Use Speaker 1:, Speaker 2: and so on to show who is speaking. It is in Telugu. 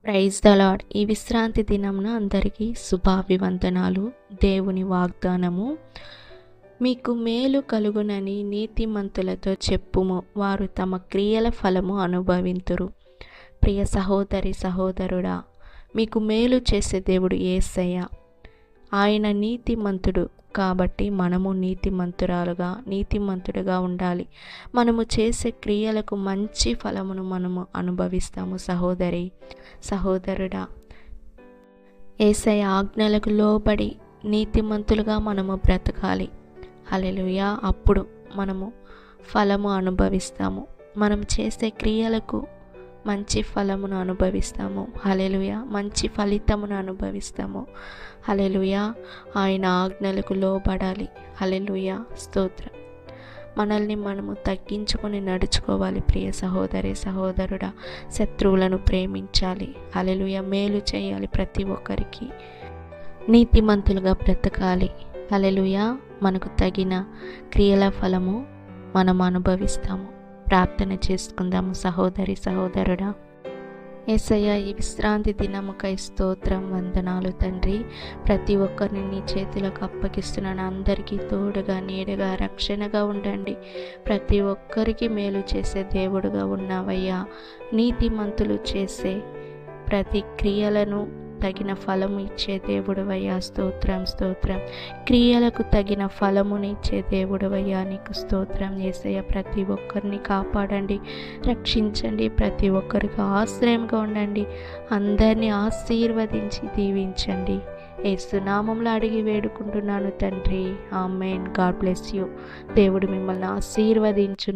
Speaker 1: Praise the lord. ఈ విశ్రాంతి దినంన అందరికీ శుభాభివందనాలు. దేవుని వాగ్దానము, మీకు మేలు కలుగునని నీతిమంతులతో చెప్పుము, వారు తమ క్రియల ఫలము అనుభవింతురు. ప్రియ సహోదరి సహోదరుడా, మీకు మేలు చేసే దేవుడు యేసయ్య. ఆయన నీతిమంతుడు కాబట్టి మనము నీతిమంతుడుగా ఉండాలి. మనము చేసే క్రియలకు మంచి ఫలమును మనము అనుభవిస్తాము. సహోదరి సహోదరుడా, యేసయ్య ఆజ్ఞలకు లోబడి నీతిమంతులుగా మనము బ్రతకాలి. హల్లెలూయా. అప్పుడు మనము ఫలము అనుభవిస్తాము. మనం చేసే క్రియలకు మంచి ఫలమును అనుభవిస్తాము. హల్లెలూయా. మంచి ఫలితమును అనుభవిస్తాము. హల్లెలూయా. ఆయన ఆజ్ఞలకు లోబడాలి. హల్లెలూయా. స్తోత్రం. మనల్ని మనము తగ్గించుకొని నడుచుకోవాలి. ప్రియ సహోదరి సహోదరుడా, శత్రువులను ప్రేమించాలి. హల్లెలూయా. మేలు చేయాలి. ప్రతి ఒక్కరికి నీతిమంతులుగా బ్రతకాలి. హల్లెలూయా. మనకు తగిన క్రియల ఫలము మనం అనుభవిస్తాము. ప్రార్థన చేసుకుందాము. సహోదరి సహోదరుడా, యేసయ్య, ఈ విశ్రాంతి దినముకై స్తోత్రం, వందనాలు తండ్రి. ప్రతి ఒక్కరిని నీ చేతులకు అప్పగిస్తున్నాను. అందరికీ తోడుగా నీడగా రక్షణగా ఉండండి. ప్రతి ఒక్కరికి మేలు చేసే దేవుడుగా ఉన్నావయ్యా. నీతిమంతులు చేసే ప్రతి క్రియలను తగిన ఫలము ఇచ్చే దేవుడవయ్యా. స్తోత్రం స్తోత్రం. క్రియలకు తగిన ఫలమునిచ్చే దేవుడవయ్యా, నీకు స్తోత్రం. యేసయ్య, ప్రతి ఒక్కరిని కాపాడండి, రక్షించండి. ప్రతి ఒక్కరికి ఆశ్రయంగా ఉండండి. అందరినీ ఆశీర్వదించి దీవించండి. యేసు నామములో అడిగి వేడుకుంటున్నాను తండ్రి. ఆమేన్. God bless you. దేవుడు మిమ్మల్ని ఆశీర్వదించు.